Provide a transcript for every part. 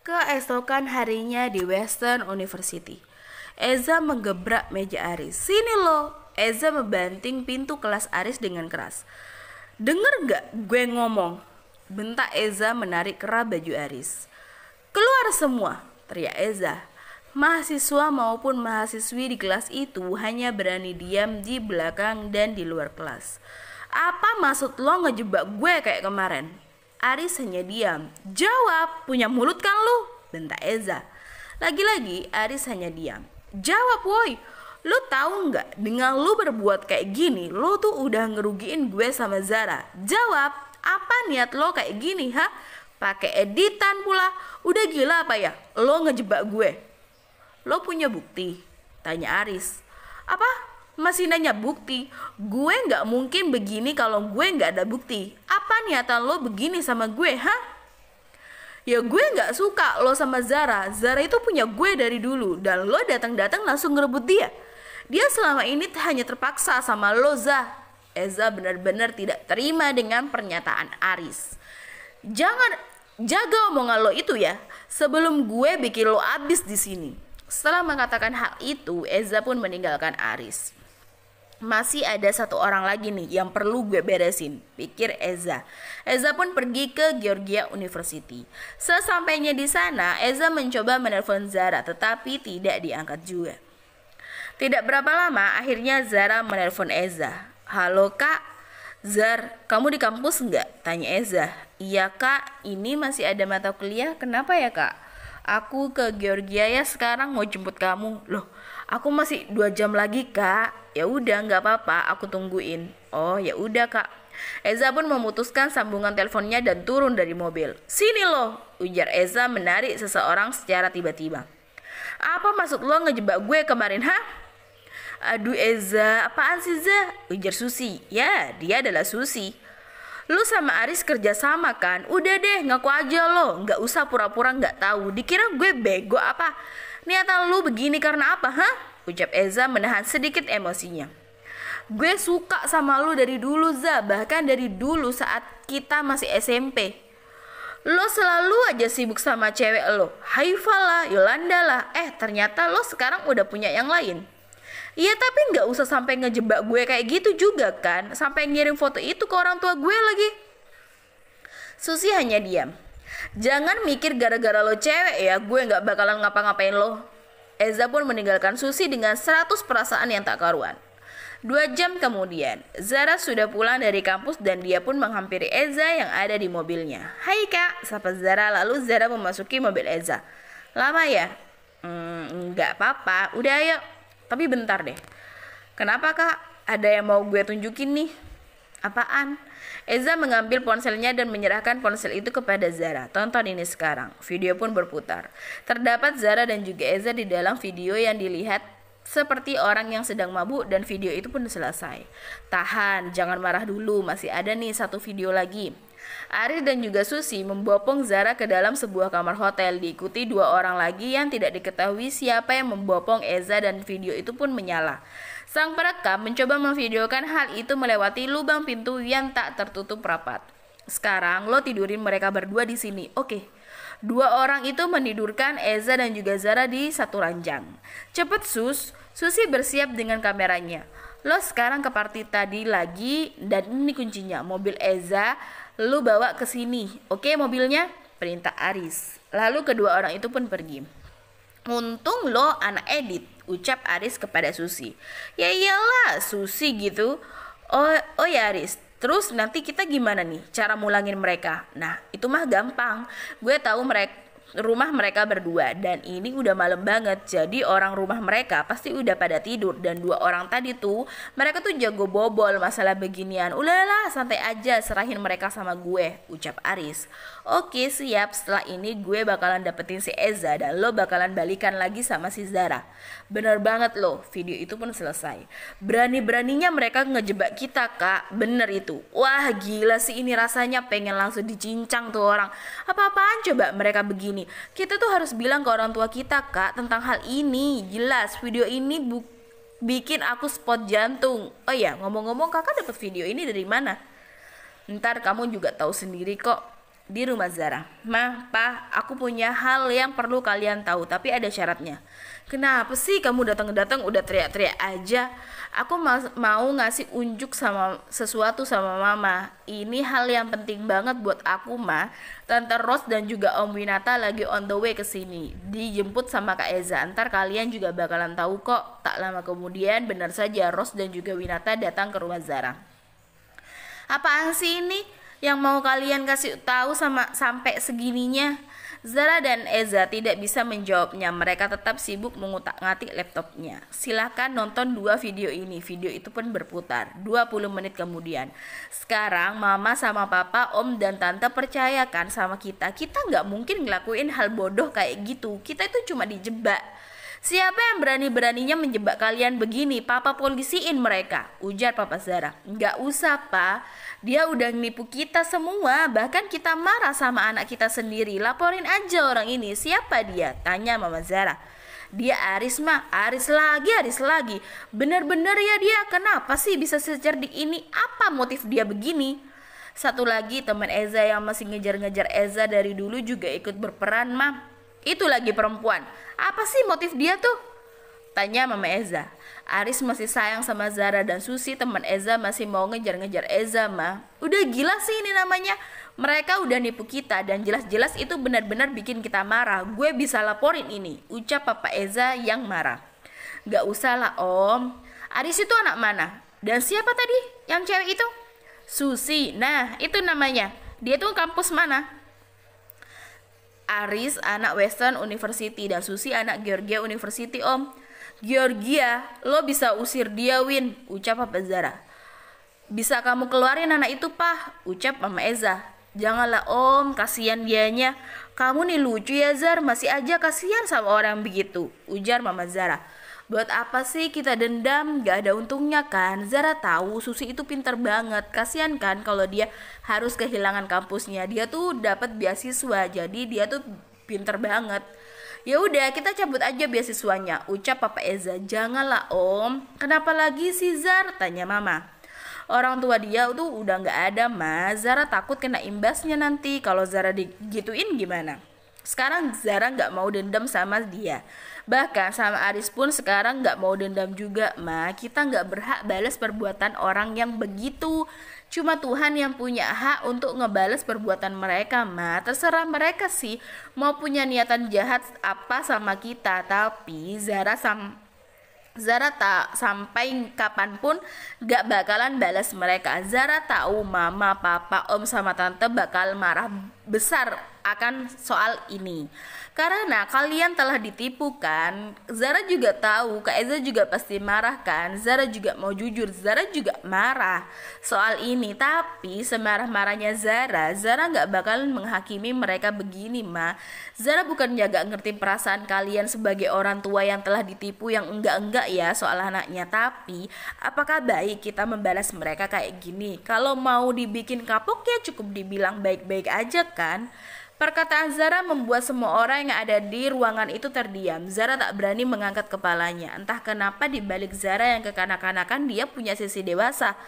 Keesokan harinya di Western University, Eza menggebrak meja Aris. "Sini lo!" Eza membanting pintu kelas Aris dengan keras. "Denger gak gue ngomong?" bentak Eza menarik kerah baju Aris. "Keluar semua!" teriak Eza. Mahasiswa maupun mahasiswi di kelas itu hanya berani diam di belakang dan di luar kelas. "Apa maksud lo ngejebak gue kayak kemarin?" Aris hanya diam. "Jawab, punya mulut kan lu?" bentak Eza. Lagi-lagi Aris hanya diam. "Jawab woi, lu tahu nggak dengan lu berbuat kayak gini, lu tuh udah ngerugiin gue sama Zara. Jawab, apa niat lo kayak gini, ha? Pakai editan pula, udah gila apa ya? Lo ngejebak gue." "Lo punya bukti?" tanya Aris. "Apa? Masih nanya bukti? Gue nggak mungkin begini kalau gue nggak ada bukti. Apa niatan lo begini sama gue, ha?" "Ya gue nggak suka lo sama Zara. Zara itu punya gue dari dulu dan lo datang-datang langsung ngerebut dia. Dia selama ini hanya terpaksa sama lo, Za." Eza benar-benar tidak terima dengan pernyataan Aris. "Jangan jaga omongan lo itu ya, sebelum gue bikin lo abis di sini." Setelah mengatakan hal itu, Eza pun meninggalkan Aris. "Masih ada satu orang lagi nih yang perlu gue beresin," pikir Eza. Eza pun pergi ke Georgia University. Sesampainya di sana, Eza mencoba menelpon Zara tetapi tidak diangkat juga. Tidak berapa lama, akhirnya Zara menelpon Eza. "Halo kak." "Zar, kamu di kampus nggak?" tanya Eza. "Iya kak, ini masih ada mata kuliah. Kenapa ya kak?" "Aku ke Georgia ya sekarang, mau jemput kamu." "Loh, aku masih 2 jam lagi kak." "Ya udah nggak apa-apa, aku tungguin." "Oh ya udah kak." Eza pun memutuskan sambungan teleponnya dan turun dari mobil. "Sini lo," ujar Eza menarik seseorang secara tiba-tiba. "Apa maksud lo ngejebak gue kemarin, ha?" "Aduh Eza, apaan sih Za?" ujar Susi. Ya, dia adalah Susi. "Lu sama Aris kerja sama kan? Udah deh, ngaku aja lo. Nggak usah pura-pura nggak tahu. Dikira gue bego apa? Niatan lu begini karena apa, ha?" ucap Eza menahan sedikit emosinya. "Gue suka sama lu dari dulu Za, bahkan dari dulu saat kita masih SMP. Lo selalu aja sibuk sama cewek lo, Haifa lah, Yolanda lah. Ternyata lo sekarang udah punya yang lain." "Iya tapi gak usah sampai ngejebak gue kayak gitu juga kan, sampai ngirim foto itu ke orang tua gue lagi." Susi hanya diam. "Jangan mikir gara-gara lo cewek ya gue gak bakalan ngapa-ngapain lo." Eza pun meninggalkan Susi dengan 100 perasaan yang tak karuan. 2 jam kemudian, Zara sudah pulang dari kampus dan dia pun menghampiri Eza yang ada di mobilnya. "Hai kak," sapa Zara, lalu Zara memasuki mobil Eza. "Lama ya?" Nggak apa-apa, udah ayo. Tapi bentar deh. "Kenapa kak? Ada yang mau gue tunjukin nih." "Apaan?" Eza mengambil ponselnya dan menyerahkan ponsel itu kepada Zara. "Tonton ini sekarang." Video pun berputar. Terdapat Zara dan juga Eza di dalam video yang dilihat seperti orang yang sedang mabuk dan video itu pun selesai. "Tahan, jangan marah dulu, masih ada nih satu video lagi." Aris dan juga Susi membopong Zara ke dalam sebuah kamar hotel, diikuti 2 orang lagi yang tidak diketahui siapa yang membopong Eza dan video itu pun menyala. Sang perekam mencoba memvideokan hal itu melewati lubang pintu yang tak tertutup rapat. "Sekarang lo tidurin mereka berdua di sini, oke?" 2 orang itu menidurkan Eza dan juga Zara di satu ranjang. "Cepet Sus." Susi bersiap dengan kameranya. "Lo sekarang ke party tadi lagi dan ini kuncinya, mobil Eza. Lu bawa ke sini, oke mobilnya?" perintah Aris. Lalu kedua orang itu pun pergi. "Untung lo anak edit," ucap Aris kepada Susi. "Ya iyalah, Susi gitu." Oh ya Aris, terus nanti kita gimana nih cara mulangin mereka?" "Nah itu mah gampang, gue tahu rumah mereka berdua dan ini udah malam banget, jadi orang rumah mereka pasti udah pada tidur dan 2 orang tadi tuh mereka tuh jago bobol masalah beginian. Udahlah santai aja, serahin mereka sama gue," ucap Aris. "Oke siap, setelah ini gue bakalan dapetin si Eza dan lo bakalan balikan lagi sama si Zara." "Bener banget lo." Video itu pun selesai. "Berani-beraninya mereka ngejebak kita kak." "Bener itu." "Wah gila sih ini, rasanya pengen langsung dicincang tuh orang. Apa-apaan coba mereka begini. Kita tuh harus bilang ke orang tua kita kak tentang hal ini. Jelas video ini bikin aku spot jantung." "Oh ya ngomong-ngomong, kakak dapat video ini dari mana?" "Ntar kamu juga tahu sendiri kok." di rumah Zara. "Ma, Pa, aku punya hal yang perlu kalian tahu, tapi ada syaratnya." "Kenapa sih kamu datang-datang udah teriak-teriak aja? Aku mau ngasih unjuk sama sesuatu sama Mama. Ini hal yang penting banget buat aku, Ma. Tante Ros dan juga Om Winata lagi on the way ke sini. Dijemput sama Kak Eza. Ntar kalian juga bakalan tahu kok." Tak lama kemudian, benar saja Ros dan juga Winata datang ke rumah Zara. "Apaan sih ini yang mau kalian kasih tahu sampai segininya?" Zara dan Eza tidak bisa menjawabnya. Mereka tetap sibuk mengutak-ngatik laptopnya. Silahkan nonton 2 video ini. Video itu pun berputar 20 menit kemudian. "Sekarang Mama sama Papa, Om dan Tante percayakan sama kita. Kita nggak mungkin ngelakuin hal bodoh kayak gitu. Kita itu cuma dijebak. Siapa yang berani-beraninya menjebak kalian begini? Papa polisiin mereka," ujar Papa Zara. "Nggak usah, Pa. Dia udah nipu kita semua. Bahkan kita marah sama anak kita sendiri. Laporin aja orang ini. Siapa dia?" tanya Mama Zara. "Dia Aris, Ma. Aris lagi. Bener-bener ya dia. Kenapa sih bisa secerdik ini? Apa motif dia begini?" Satu lagi teman Eza yang masih ngejar-ngejar Eza dari dulu juga ikut berperan, "Ma. Itu lagi perempuan. Apa sih motif dia tuh?" tanya Mama Eza. "Aris masih sayang sama Zara dan Susi, teman Eza masih mau ngejar-ngejar Eza, Ma. Udah gila sih ini namanya. Mereka udah nipu kita dan jelas-jelas itu benar-benar bikin kita marah. Gue bisa laporin ini," ucap Papa Eza yang marah. "Gak usah lah, Om. Aris itu anak mana? Dan siapa tadi yang cewek itu?" "Susi. Nah, itu namanya. Dia tuh kampus mana?" "Aris anak Western University dan Susi anak Georgia University, Om." "Georgia, lo bisa usir dia, Win," ucap Papa Zara. "Bisa kamu keluarin anak itu, Pak," ucap Mama Eza. "Janganlah, Om, kasihan dianya. Kamu nih lucu ya, Zar, masih aja kasihan sama orang begitu," ujar Mama Zara. "Buat apa sih kita dendam? Gak ada untungnya kan? Zara tahu Susi itu pinter banget. Kasihan kan kalau dia harus kehilangan kampusnya. Dia tuh dapat beasiswa, jadi dia tuh pinter banget. Ya udah, kita cabut aja beasiswanya," ucap Papa Eza. "Janganlah, Om." "Kenapa lagi sih, Zar?" tanya Mama. "Orang tua dia tuh udah gak ada, Ma. Zara takut kena imbasnya nanti. Kalau Zara digituin gimana?" Sekarang Zara gak mau dendam sama dia. Bahkan sama Aris pun sekarang gak mau dendam juga, Ma. Kita gak berhak balas perbuatan orang yang begitu. Cuma Tuhan yang punya hak untuk ngebales perbuatan mereka, Ma. Terserah mereka sih mau punya niatan jahat apa sama kita. Tapi Zara tak sampai kapanpun gak bakalan balas mereka. Zara tahu Mama, Papa, Om sama Tante bakal marah besar akan soal ini. Karena kalian telah ditipu kan. Zara juga tahu, Kak Eza juga pasti marah kan. Zara juga mau jujur, Zara juga marah soal ini. Tapi semarah-marahnya Zara gak bakalan menghakimi mereka begini, Ma. Zara bukan gak ngerti perasaan kalian sebagai orang tua yang telah ditipu yang enggak-enggak ya soal anaknya. Tapi apakah baik kita membalas mereka kayak gini? Kalau mau dibikin kapok ya cukup dibilang baik-baik aja kan. Perkataan Zara membuat semua orang yang ada di ruangan itu terdiam. Zara tak berani mengangkat kepalanya. Entah kenapa di balik Zara yang kekanak-kanakan dia punya sisi dewasa.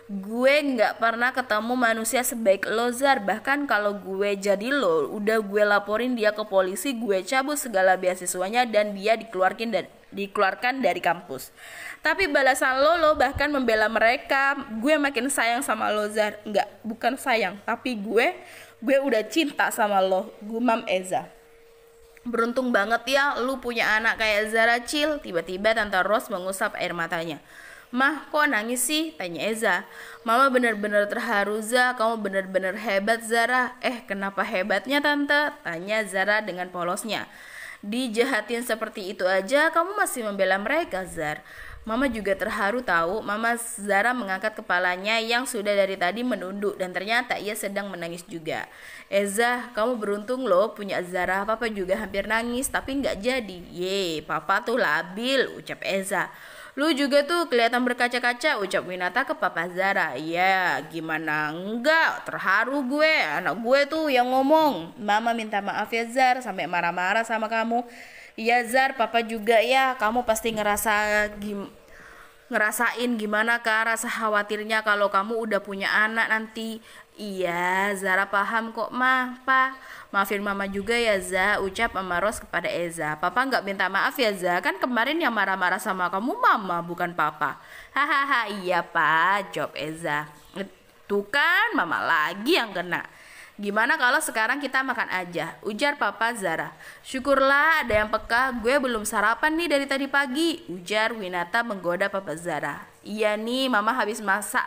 "Gue gak pernah ketemu manusia sebaik lo, Zar. Bahkan kalau gue jadi lo, udah gue laporin dia ke polisi, gue cabut segala beasiswanya dan dia dikeluarkan dari kampus. Tapi balasan lo bahkan membela mereka. Gue makin sayang sama lo, Zar." "Enggak, bukan sayang, tapi gue udah cinta sama lo," gumam Eza. "Beruntung banget ya lu punya anak kayak Zara, Cil." Tiba-tiba Tante Ros mengusap air matanya. "Mah, kok nangis sih?" tanya Eza. "Mama benar-benar terharu, Za. Kamu benar-benar hebat, Zara." Kenapa hebatnya, Tante?" tanya Zara dengan polosnya. "Dijahatin seperti itu aja kamu masih membela mereka, Zar." Mama juga terharu tahu. Mama Zara mengangkat kepalanya yang sudah dari tadi menunduk dan ternyata ia sedang menangis juga. "Eza, kamu beruntung loh punya Zara. Papa juga hampir nangis tapi nggak jadi." "Ye, Papa tuh labil," ucap Eza. "Lu juga tuh kelihatan berkaca-kaca," ucap Winata ke Papa Zara. "Ya, gimana enggak, terharu gue. Anak gue tuh yang ngomong. Mama minta maaf ya, Zar, sampai marah-marah sama kamu." "Iya, Zar, Papa juga ya. Kamu pasti ngerasain gimana kan rasa khawatirnya kalau kamu udah punya anak nanti. Iya, Zara paham kok, Ma. Pa, maafin Mama juga ya, Za, ucap Mama Ros kepada Eza. Papa nggak minta maaf ya, Za. Kan kemarin yang marah-marah sama kamu Mama, bukan Papa. Hahaha, iya, Pa, jawab Eza. Tuh kan, Mama lagi yang kena. Gimana kalau sekarang kita makan aja, ujar Papa Zara. Syukurlah ada yang peka, gue belum sarapan nih dari tadi pagi, ujar Winata menggoda Papa Zara. Iya nih, Mama habis masak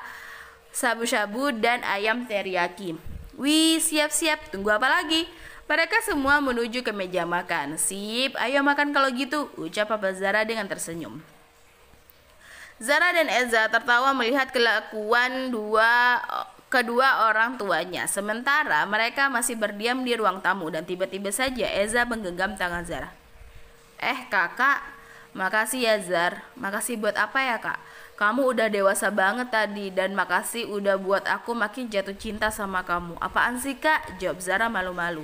shabu-shabu dan ayam teriyaki. Wih, siap-siap, tunggu apa lagi? Mereka semua menuju ke meja makan. Sip, ayo makan kalau gitu, ucap Papa Zara dengan tersenyum. Zara dan Eza tertawa melihat kelakuan kedua orang tuanya. Sementara mereka masih berdiam di ruang tamu dan tiba-tiba saja Eza menggenggam tangan Zara. Kakak, makasih ya Zar. Makasih buat apa ya kak? Kamu udah dewasa banget tadi dan makasih udah buat aku makin jatuh cinta sama kamu. Apaan sih kak? Jawab Zara malu-malu.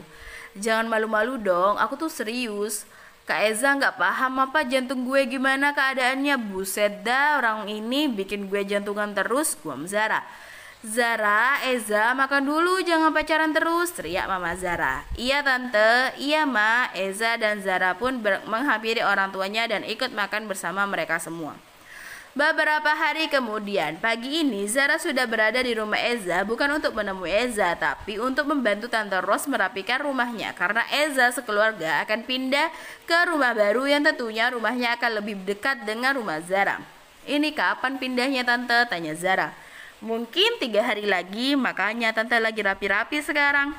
Jangan malu-malu dong, aku tuh serius. Kak Eza nggak paham apa jantung gue gimana keadaannya. Buset dah, orang ini bikin gue jantungan terus, guam Zara. Zara, Eza, makan dulu, jangan pacaran terus, teriak Mama Zara. Iya tante, iya ma. Eza dan Zara pun menghampiri orang tuanya dan ikut makan bersama mereka semua. Beberapa hari kemudian, pagi ini Zara sudah berada di rumah Eza bukan untuk menemui Eza, tapi untuk membantu Tante Ros merapikan rumahnya karena Eza sekeluarga akan pindah ke rumah baru yang tentunya rumahnya akan lebih dekat dengan rumah Zara. Ini kapan pindahnya tante? Tanya Zara. Mungkin 3 hari lagi, makanya tante lagi rapi-rapi sekarang.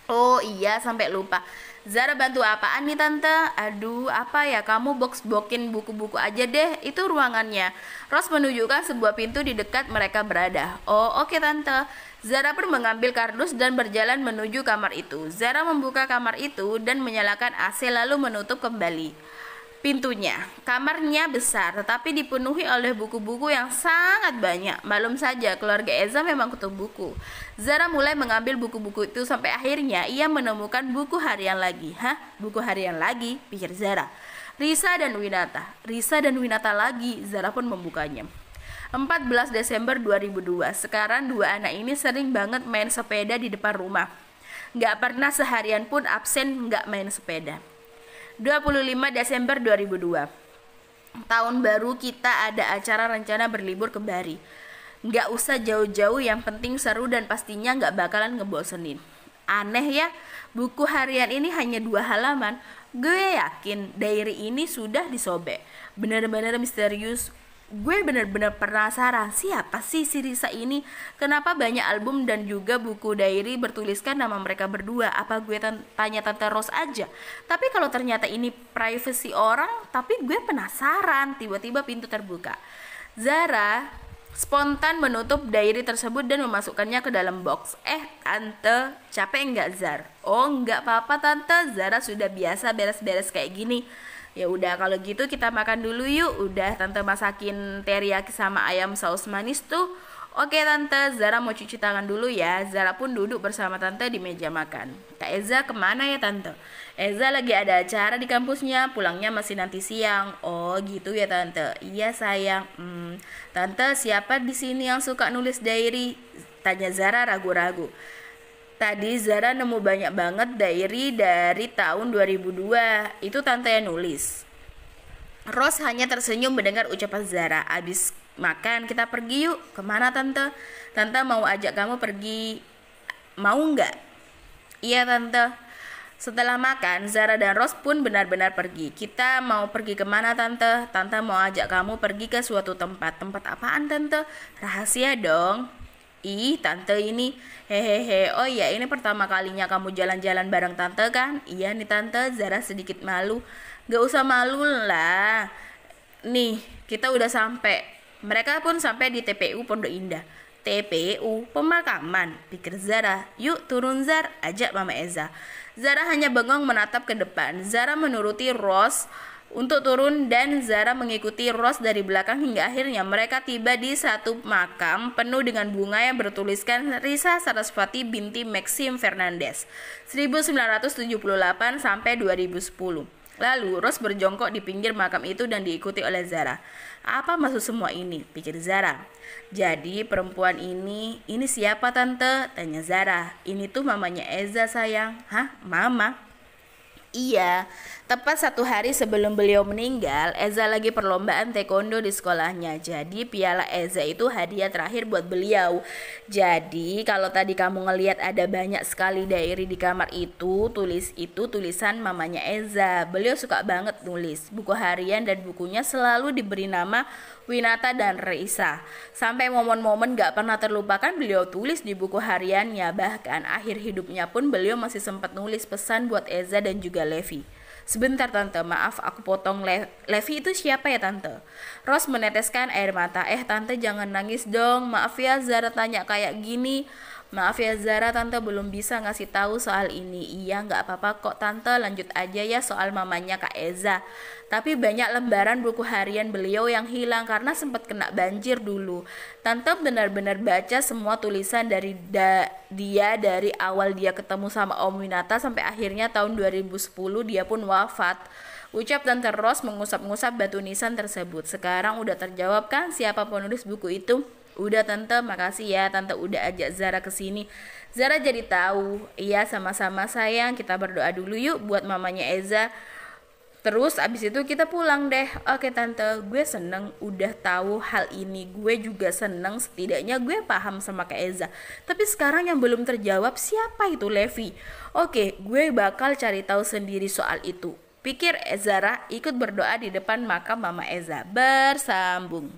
Oh iya, sampai lupa. Zara bantu apaan nih tante? Aduh, apa ya, kamu box-boxin buku-buku aja deh, itu ruangannya. Ros menunjukkan sebuah pintu di dekat mereka berada. Oh oke tante. Zara pun mengambil kardus dan berjalan menuju kamar itu. Zara membuka kamar itu dan menyalakan AC lalu menutup kembali pintunya. Kamarnya besar tetapi dipenuhi oleh buku-buku yang sangat banyak. Malum saja keluarga Eza memang kutu buku. Zara mulai mengambil buku-buku itu sampai akhirnya ia menemukan buku harian lagi. Hah? Buku harian lagi? Pikir Zara. Risa dan Winata lagi. Zara pun membukanya. 14 Desember 2002. Sekarang dua anak ini sering banget main sepeda di depan rumah. Gak pernah seharian pun absen gak main sepeda. 25 Desember 2002. Tahun baru kita ada acara rencana berlibur ke Bali. Nggak usah jauh-jauh, yang penting seru dan pastinya nggak bakalan ngebosenin. Aneh ya, buku harian ini hanya 2 halaman. Gue yakin diary ini sudah disobek. Bener-bener misterius. Gue bener-bener penasaran siapa sih si Risa ini. Kenapa banyak album dan juga buku diary bertuliskan nama mereka berdua. Apa gue tanya Tante Ros aja? Tapi kalau ternyata ini privasi orang, tapi gue penasaran. Tiba-tiba pintu terbuka. Zara spontan menutup diary tersebut dan memasukkannya ke dalam box. Tante, capek enggak Zar? Oh enggak apa-apa tante, Zara sudah biasa beres-beres kayak gini. Ya udah kalau gitu kita makan dulu yuk. Udah tante masakin teriyaki sama ayam saus manis tuh. Oke tante, Zara mau cuci tangan dulu ya. Zara pun duduk bersama tante di meja makan. Kak Eza kemana ya tante? Eza lagi ada acara di kampusnya, pulangnya masih nanti siang. Oh gitu ya tante. Iya sayang. Tante, siapa di sini yang suka nulis diary? Tanya Zara ragu-ragu. Tadi Zara nemu banyak banget diary dari tahun 2002. Itu tante yang nulis. Ros hanya tersenyum mendengar ucapan Zara. Abis makan kita pergi yuk. Kemana tante? Tante mau ajak kamu pergi. Mau nggak? Iya tante. Setelah makan, Zara dan Ros pun benar-benar pergi. Kita mau pergi kemana tante? Tante mau ajak kamu pergi ke suatu tempat. Tempat apaan tante? Rahasia dong. Ih tante ini, hehehe. Oh iya, ini pertama kalinya kamu jalan-jalan bareng tante kan? Iya nih tante. Zara sedikit malu. Gak usah malu lah. Nih kita udah sampai. Mereka pun sampai di TPU Pondok Indah. TPU pemakaman, pikir Zara. Yuk turun Zar, ajak Mama Eza. Zara hanya bengong menatap ke depan. Zara menuruti Ros untuk turun dan Zara mengikuti Ros dari belakang hingga akhirnya mereka tiba di satu makam penuh dengan bunga yang bertuliskan Risa Sarasvati binti Maxim Fernandez 1978 sampai 2010. Lalu Rose berjongkok di pinggir makam itu dan diikuti oleh Zara. Apa maksud semua ini? Pikir Zara. Jadi perempuan ini siapa tante? Tanya Zara. Ini tuh mamanya Eza sayang. Hah? Mama? Iya, tepat 1 hari sebelum beliau meninggal, Eza lagi perlombaan taekwondo di sekolahnya. Jadi piala Eza itu hadiah terakhir buat beliau. Jadi kalau tadi kamu ngelihat ada banyak sekali diary di kamar itu tulisan mamanya Eza. Beliau suka banget nulis. Buku harian dan bukunya selalu diberi nama Winata dan Reisa. Sampai momen-momen gak pernah terlupakan beliau tulis di buku hariannya. Bahkan akhir hidupnya pun beliau masih sempat nulis pesan buat Eza dan juga Levi. Sebentar tante, maaf aku potong. Levi itu siapa ya tante? Rose meneteskan air mata. Tante jangan nangis dong. Maaf ya Zara tanya kayak gini. Maaf ya Zara, tante belum bisa ngasih tahu soal ini. Iya nggak apa-apa kok tante, lanjut aja ya soal mamanya Kak Eza. Tapi banyak lembaran buku harian beliau yang hilang karena sempat kena banjir dulu. Tante benar-benar baca semua tulisan dari dia dari awal dia ketemu sama Om Winata sampai akhirnya tahun 2010 dia pun wafat. Ucap Tante Rose mengusap-ngusap batu nisan tersebut. Sekarang udah terjawab kan siapa penulis buku itu? Udah tante, makasih ya tante udah ajak Zara ke sini. Zara jadi tahu. Iya sama-sama sayang, kita berdoa dulu yuk buat mamanya Eza. Terus abis itu kita pulang deh. Oke tante, gue seneng udah tahu hal ini. Gue juga seneng setidaknya gue paham sama Kak Eza. Tapi sekarang yang belum terjawab siapa itu Levi? Oke, gue bakal cari tahu sendiri soal itu. Pikir Zara ikut berdoa di depan makam Mama Eza. Bersambung.